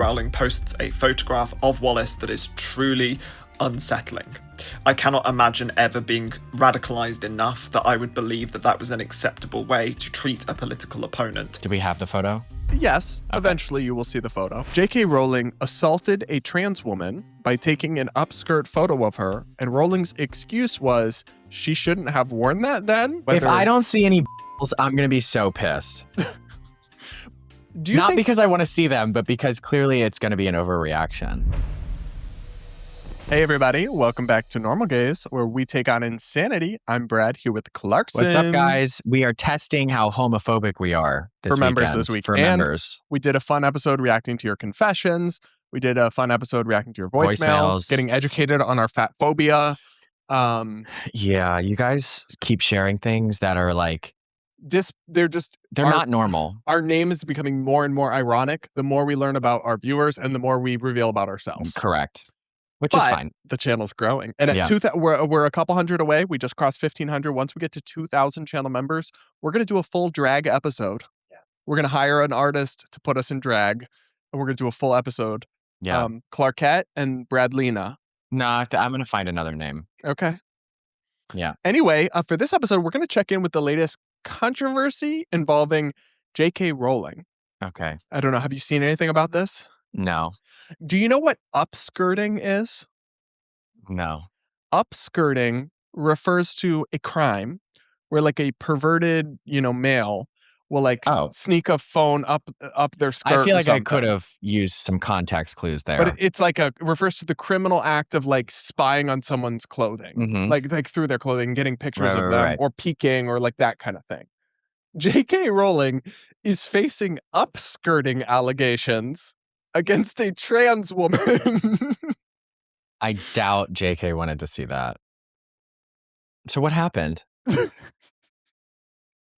Rowling posts a photograph of Wallace that is truly unsettling. I cannot imagine ever being radicalized enough that I would believe that that was an acceptable way to treat a political opponent. Do we have the photo? Yes, Okay. Eventually you will see the photo. JK Rowling assaulted a trans woman by taking an upskirt photo of her, and Rowling's excuse was she shouldn't have worn that then. If I don't see any I'm going to be so pissed. Do you Not think... because I want to see them, but because clearly it's going to be an overreaction. Hey everybody, welcome back to Normal Gaze, where we take on insanity. I'm Brad, here with Clarkson. What's up, guys? We are testing how homophobic we are this For members weekend. this week. For And members. we did a fun episode reacting to your confessions. We did a fun episode reacting to your voicemails. Getting educated on our fat phobia. Yeah, you guys keep sharing things that are like... They're not normal. Our name is becoming more and more ironic the more we learn about our viewers and the more we reveal about ourselves. Correct. Which is fine. The channel's growing. And at we're a couple hundred away. We just crossed 1,500. Once we get to 2,000 channel members, we're going to do a full drag episode. Yeah. We're going to hire an artist to put us in drag, and we're going to do a full episode. Yeah. Clarkette and Bradlina. Nah, I'm going to find another name. Okay. Yeah. Anyway, for this episode, we're going to check in with the latest controversy involving JK Rowling. Okay. I don't know. Have you seen anything about this? No. Do you know what upskirting is? No. Upskirting refers to a crime where like a perverted, male will sneak a phone up their skirt. I feel like or I could have used some context clues there. But it's refers to the criminal act of like spying on someone's clothing, like through their clothing, getting pictures of them or peeking or like that kind of thing. JK Rowling is facing upskirting allegations against a trans woman. I doubt JK wanted to see that. So what happened?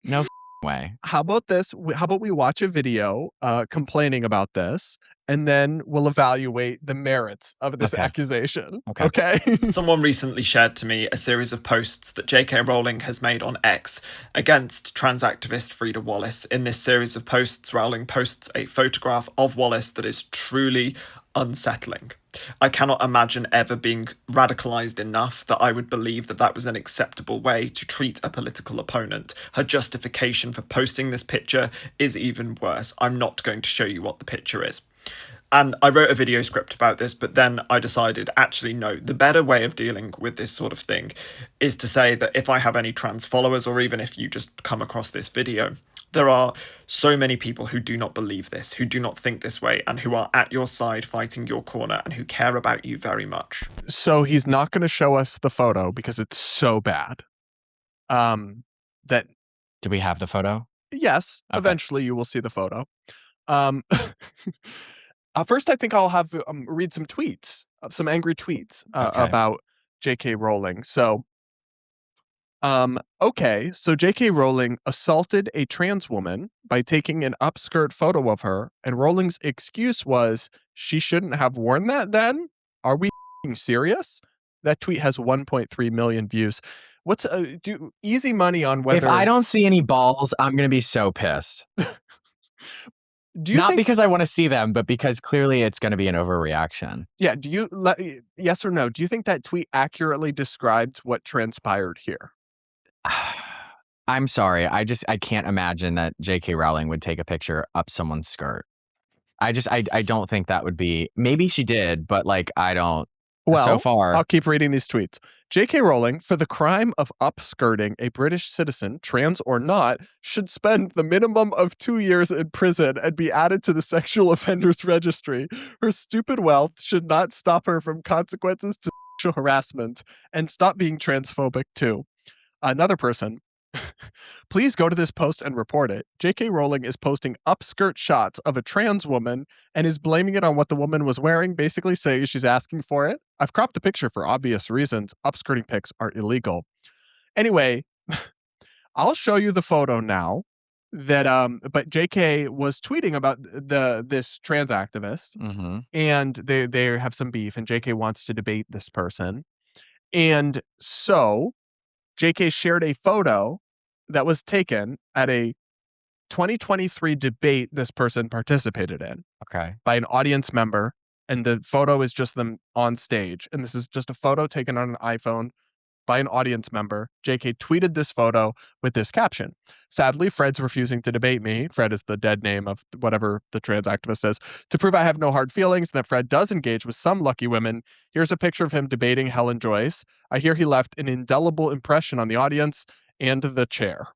No way. How about this? How about we watch a video complaining about this, and then we'll evaluate the merits of this accusation. Okay? Someone recently shared to me a series of posts that JK Rowling has made on X against trans activist Frida Wallace. In this series of posts, Rowling posts a photograph of Wallace that is truly unsettling. I cannot imagine ever being radicalized enough that I would believe that that was an acceptable way to treat a political opponent. Her justification for posting this picture is even worse. I'm not going to show you what the picture is. And I wrote a video script about this, but then I decided, actually, no, the better way of dealing with this sort of thing is to say that if I have any trans followers, or even if you just come across this video, there are so many people who do not believe this, who do not think this way, and who are at your side fighting your corner and who care about you very much. So he's not going to show us the photo because it's so bad. Do we have the photo? Yes. Okay. Eventually you will see the photo. First, I think I'll have read some tweets, some angry tweets about JK Rowling. So, so JK Rowling assaulted a trans woman by taking an upskirt photo of her, and Rowling's excuse was she shouldn't have worn that then? Are we serious? That tweet has 1.3 million views. What's easy money on whether... If I don't see any balls, I'm going to be so pissed. Not because I want to see them, but because clearly it's going to be an overreaction. Yeah. Yes or no? Do you think that tweet accurately describes what transpired here? I'm sorry. I can't imagine that JK Rowling would take a picture up someone's skirt. I don't think that would be... Maybe she did, but I don't... Well, so far, I'll keep reading these tweets. JK Rowling, for the crime of upskirting a British citizen, trans or not, should spend the minimum of 2 years in prison and be added to the sexual offenders registry. Her stupid wealth should not stop her from consequences to sexual harassment, and stop being transphobic too. Another person. Please go to this post and report it. JK Rowling is posting upskirt shots of a trans woman and is blaming it on what the woman was wearing, basically saying she's asking for it. I've cropped the picture for obvious reasons. Upskirting pics are illegal. Anyway, I'll show you the photo now that but JK was tweeting about this trans activist, and they have some beef, and JK wants to debate this person. And so JK shared a photo that was taken at a 2023 debate this person participated in Okay. by an audience member, and the photo is just them on stage. And this is just a photo taken on an iPhone by an audience member. JK tweeted this photo with this caption: "Sadly, Fred's refusing to debate me." Fred is the dead name of whatever the trans activist is. "To prove I have no hard feelings and that Fred does engage with some lucky women, here's a picture of him debating Helen Joyce. I hear he left an indelible impression on the audience and the chair."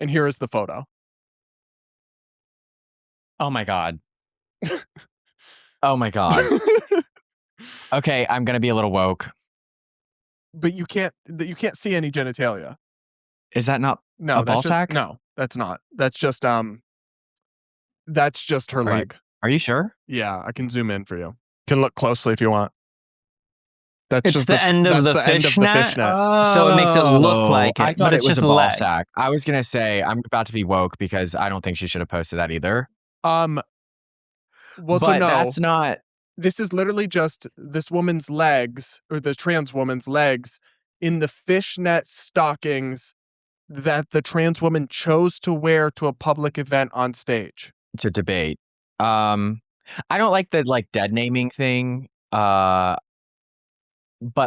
And here is the photo. Oh my God. Oh my God. Okay, I'm going to be a little woke. But you can't see any genitalia. Is that not No, a ball sack? No, that's not. That's just her leg. Are you sure? Yeah, I can zoom in for you. You can look closely if you want. That's It's just the end of the fishnet. So it makes it look like it, I thought but it it's was just a ball leg. sack. I was going to say, I'm about to be woke because I don't think she should have posted that either. Well, But so no, that's not. this is literally just this woman's legs, or the trans woman's legs, in the fishnet stockings that the trans woman chose to wear to a public event on stage. To debate. I don't like the dead naming thing. But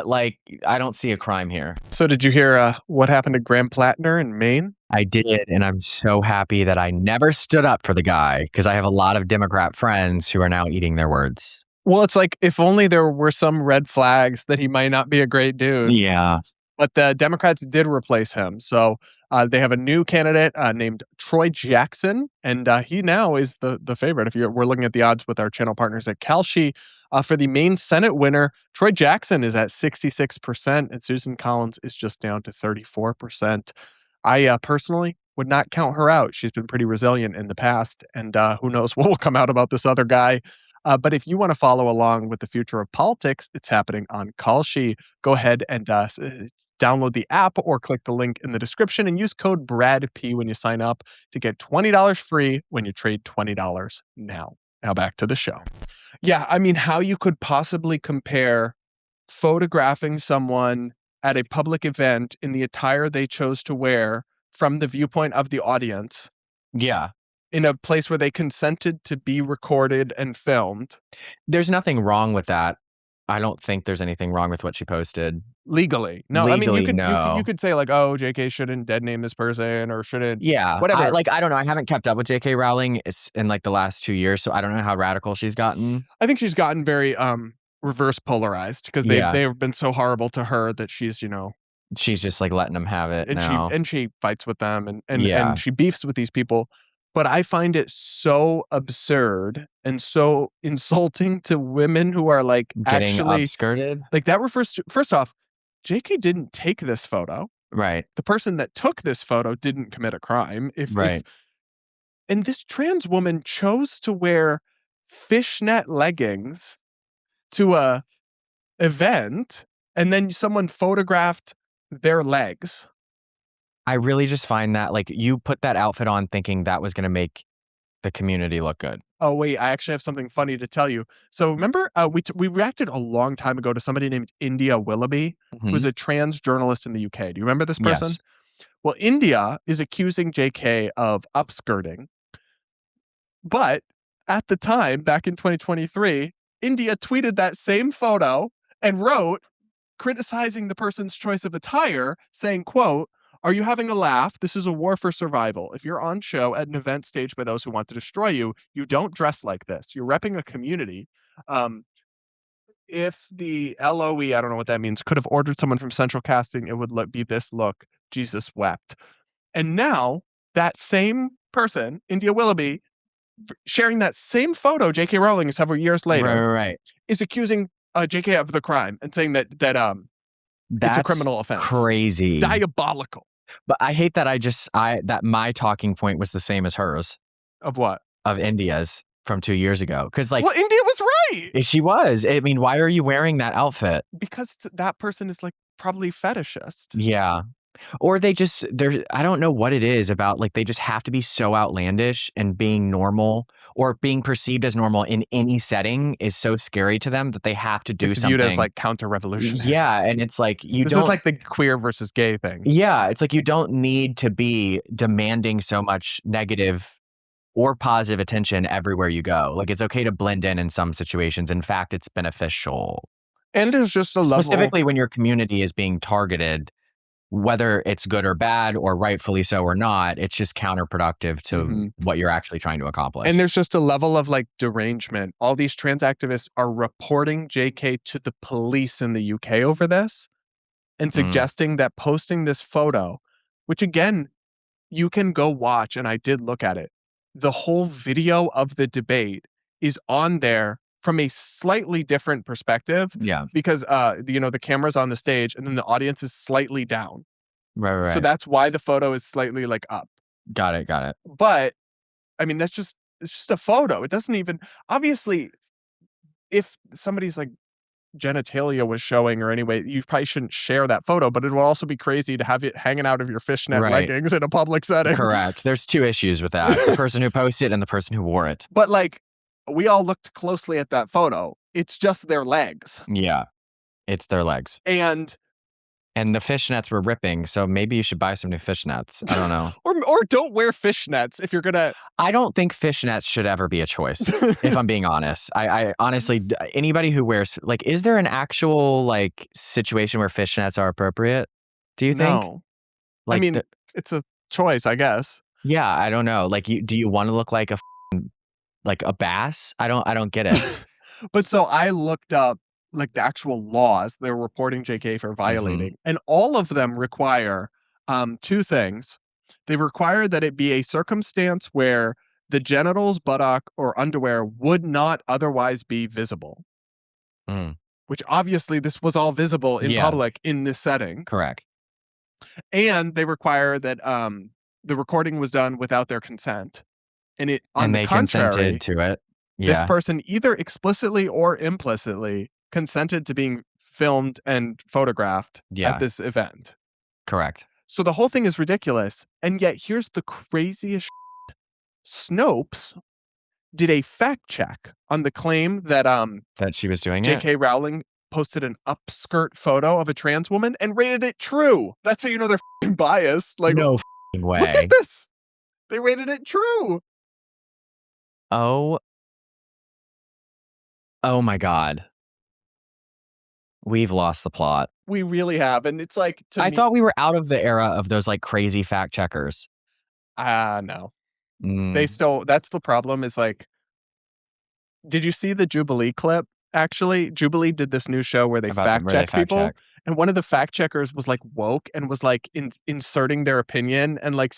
I don't see a crime here. So did you hear what happened to Graham Plattner in Maine? I did, and I'm so happy that I never stood up for the guy because I have a lot of Democrat friends who are now eating their words. Well, it's like, if only there were some red flags that he might not be a great dude. Yeah. But the Democrats did replace him. So they have a new candidate named Troy Jackson, and he now is the favorite. If we're looking at the odds with our channel partners at Kalshi, for the Maine Senate winner, Troy Jackson is at 66%, and Susan Collins is just down to 34%. I personally would not count her out. She's been pretty resilient in the past, and who knows what will come out about this other guy. But if you want to follow along with the future of politics, it's happening on Kalshi. Go ahead and download the app or click the link in the description and use code BRADP when you sign up to get $20 free when you trade $20 now. Now back to the show. Yeah, I mean, how you could possibly compare photographing someone at a public event in the attire they chose to wear from the viewpoint of the audience. Yeah. In a place where they consented to be recorded and filmed. There's nothing wrong with that. I don't think there's anything wrong with what she posted. Legally. No, Legally, I mean, no. you could say oh, JK shouldn't dead name this person or shouldn't. Yeah. Whatever. I don't know. I haven't kept up with JK Rowling in the last 2 years, so I don't know how radical she's gotten. I think she's gotten very reverse polarized because they've been so horrible to her that she's, she's just letting them have it now. She fights with them and she beefs with these people. But I find it so absurd and so insulting to women who are getting actually upskirted. That refers to, first off, JK didn't take this photo. Right. The person that took this photo didn't commit a crime. And this trans woman chose to wear fishnet leggings to a event, and then someone photographed their legs. I really just find that you put that outfit on thinking that was going to make the community look good. Oh, wait, I actually have something funny to tell you. So remember, we reacted a long time ago to somebody named India Willoughby, who's a trans journalist in the UK. Do you remember this person? Yes. Well, India is accusing JK of upskirting. But at the time, back in 2023, India tweeted that same photo and wrote, criticizing the person's choice of attire, saying, quote, "Are you having a laugh? This is a war for survival. If you're on show at an event staged by those who want to destroy you, you don't dress like this. You're repping a community. If the LOE, I don't know what that means, could have ordered someone from Central Casting, it would be this look. Jesus wept." And now that same person, India Willoughby, sharing that same photo, JK Rowling, several years later, right. is accusing JK of the crime and saying that it's a criminal offense. Crazy. Diabolical. But I hate that that my talking point was the same as hers. Of what? Of India's from 2 years ago. Because well, India was right. She was. I mean, why are you wearing that outfit? Because that person is probably fetishist. Yeah. Or I don't know what it is about, they just have to be so outlandish and being normal or being perceived as normal in any setting is so scary to them that they have to do It's something. viewed as like counter-revolutionary. Yeah, and it's like this is like the queer versus gay thing. Yeah, it's like you don't need to be demanding so much negative or positive attention everywhere you go. Like, it's okay to blend in some situations. In fact, it's beneficial. And there's just a level... Specifically when your community is being targeted, whether it's good or bad or rightfully so or not, it's just counterproductive to what you're actually trying to accomplish. And there's just a level of like derangement. All these trans activists are reporting JK to the police in the UK over this and suggesting that posting this photo, which again, you can go watch, and I did look at it. The whole video of the debate is on there from a slightly different perspective. Yeah. Because, the camera's on the stage and then the audience is slightly down. Right. So that's why the photo is slightly like up. Got it. But, I mean, it's just a photo. It doesn't even, obviously, if somebody's like genitalia was showing or anyway, you probably shouldn't share that photo, but it will also be crazy to have it hanging out of your fishnet leggings in a public setting. Correct. There's two issues with that. The person who posted it and the person who wore it. But like, we all looked closely at that photo. It's just their legs. Yeah. It's their legs. And the fishnets were ripping, so maybe you should buy some new fishnets. I don't know. or don't wear fishnets if you're gonna... I don't think fishnets should ever be a choice, if I'm being honest. I honestly, anybody who wears, like, is there an actual, like, situation where fishnets are appropriate? Do you think? No. Like, I mean, it's a choice, I guess. Yeah, I don't know. Like, do you want to look like a bass? I don't get it. But so I looked up like the actual laws they're reporting JK for violating, and all of them require two things. They require that it be a circumstance where the genitals, buttock, or underwear would not otherwise be visible. Which obviously this was all visible in public in this setting. Correct. And they require that the recording was done without their consent. And they consented to it. This person either explicitly or implicitly consented to being filmed and photographed at this event. Correct. So the whole thing is ridiculous. And yet here's the craziest shit. Snopes did a fact check on the claim that she was doing JK Rowling posted an upskirt photo of a trans woman and rated it true. That's how you know they're f***ing biased. Like, no f***ing way. Look at this. They rated it true. Oh my God. We've lost the plot. We really have. And it's like, I thought we were out of the era of those like crazy fact checkers. No. They still, that's the problem is like, did you see the Jubilee clip? Actually, Jubilee did this new show where they fact check people. And one of the fact checkers was like woke and was like inserting their opinion and like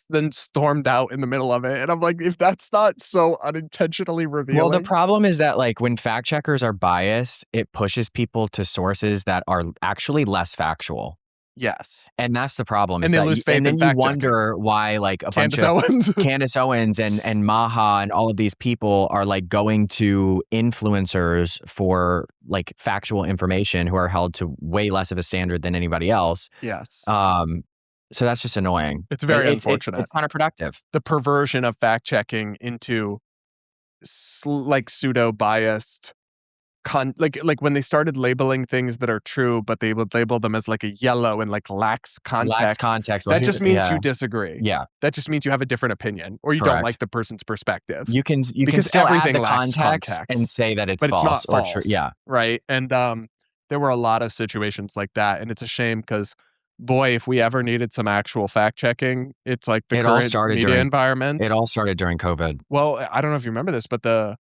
then stormed out in the middle of it. And I'm like, if that's not so unintentionally revealing. Well, the problem is that like when fact checkers are biased, it pushes people to sources that are actually less factual. Yes. And that's the problem. And they lose faith in fact checking. And then you wonder why like a bunch of Candace Owens and Maha and all of these people are like going to influencers for like factual information who are held to way less of a standard than anybody else. Yes. So that's just annoying. It's very unfortunate. It's counterproductive. The perversion of fact checking into like pseudo biased like when they started labeling things that are true, but they would label them as like a yellow and like lacks context. Well, that just means you disagree. Yeah. That just means you have a different opinion or you don't like the person's perspective. You can still add the context and say that it's false. It's not false. Or true. Yeah. Right. And there were a lot of situations like that. And it's a shame because boy, if we ever needed some actual fact checking, it's like the current media environment. It all started during COVID. Well, I don't know if you remember this, but the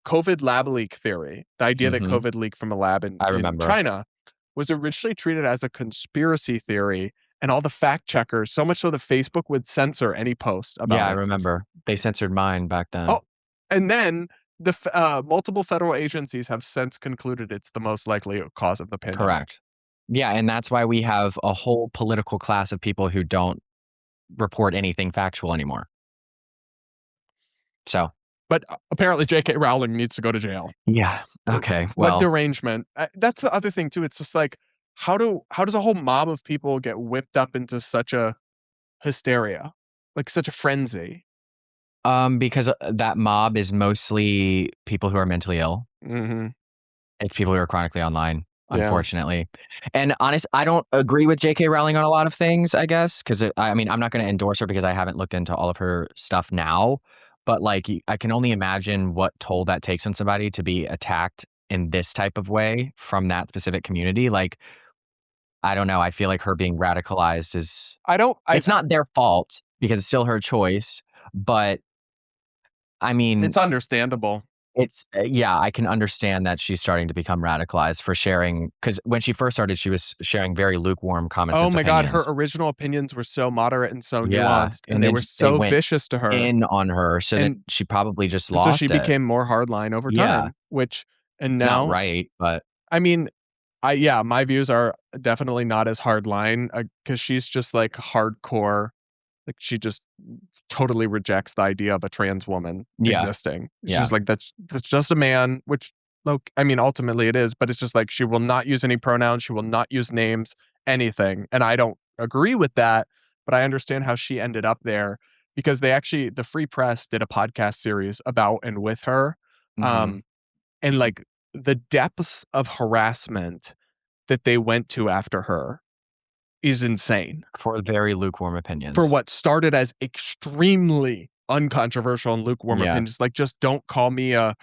COVID lab leak theory, the idea that COVID leaked from a lab in China, was originally treated as a conspiracy theory, and all the fact checkers, so much so that Facebook would censor any post about it. Yeah, I remember. They censored mine back then. Oh, and then the multiple federal agencies have since concluded it's the most likely cause of the pandemic. Correct. Yeah, and that's why we have a whole political class of people who don't report anything factual anymore. So... But apparently JK Rowling needs to go to jail. Yeah. Okay. Well, what derangement. That's the other thing too. It's just like, how does a whole mob of people get whipped up into such a hysteria? Like such a frenzy? Because that mob is mostly people who are mentally ill. Mm-hmm. It's people who are chronically online, Yeah. unfortunately. And I don't agree with JK Rowling on a lot of things, I guess, because I mean, I'm not going to endorse her because I haven't looked into all of her stuff now. But like, I can only imagine what toll that takes on somebody to be attacked in this type of way from that specific community. Like, I don't know. I feel like her being radicalized is it's not their fault because it's still her choice. But I mean, it's understandable. It's yeah, I can understand that she's starting to become radicalized for sharing, because when she first started, she was sharing very lukewarm comments. Oh my God, her original opinions were so moderate and so nuanced, and they were so vicious to her. In on her, so that she probably just lost it. So she became more hardline over time, which it's now not right, but I mean, my views are definitely not as hardline because she's just like hardcore. Like she just totally rejects the idea of a trans woman existing. She's like, that's just a man, which, look, I mean, ultimately it is, but it's just like she will not use any pronouns. She will not use names, anything. And I don't agree with that, but I understand how she ended up there because the Free Press did a podcast series about and with her. And like the depths of harassment that they went to after her is insane. For very lukewarm opinions. For what started as extremely uncontroversial and lukewarm opinions, like just don't call me a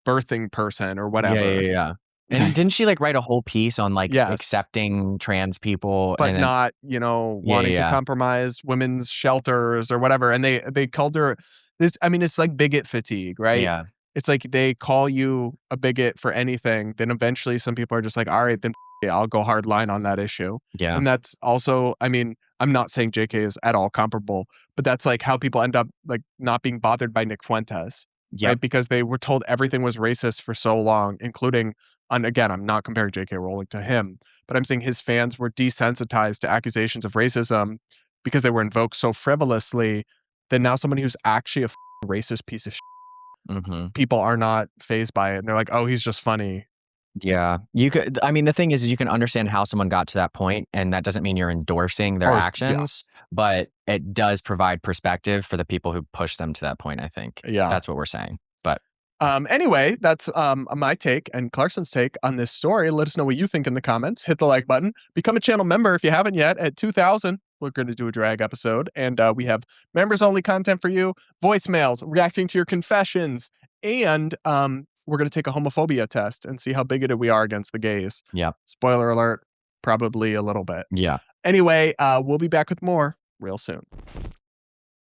birthing person or whatever. Yeah. And didn't she like write a whole piece on like accepting trans people, but not, wanting to compromise women's shelters or whatever? And they called her this. I mean, it's like bigot fatigue, right? Yeah. It's like they call you a bigot for anything. Then eventually some people are just like, all right, then I'll go hard line on that issue. Yeah. And that's also, I mean, I'm not saying JK is at all comparable, but that's like how people end up like not being bothered by Nick Fuentes. Right? Because they were told everything was racist for so long, including, and again, I'm not comparing JK Rowling to him, but I'm saying his fans were desensitized to accusations of racism because they were invoked so frivolously that now somebody who's actually a racist piece of shit, people are not fazed by it. And they're like, oh, he's just funny. Yeah. I mean, the thing is you can understand how someone got to that point, and that doesn't mean you're endorsing their actions, but it does provide perspective for the people who push them to that point, I think. Yeah. That's what we're saying. But anyway, that's my take and Clarkson's take on this story. Let us know what you think in the comments. Hit the like button. Become a channel member if you haven't yet. At 2,000, we're going to do a drag episode, and we have members-only content for you, voicemails, reacting to your confessions, and we're going to take a homophobia test and see how bigoted we are against the gays. Yeah. Spoiler alert, probably a little bit. Yeah. Anyway, we'll be back with more real soon.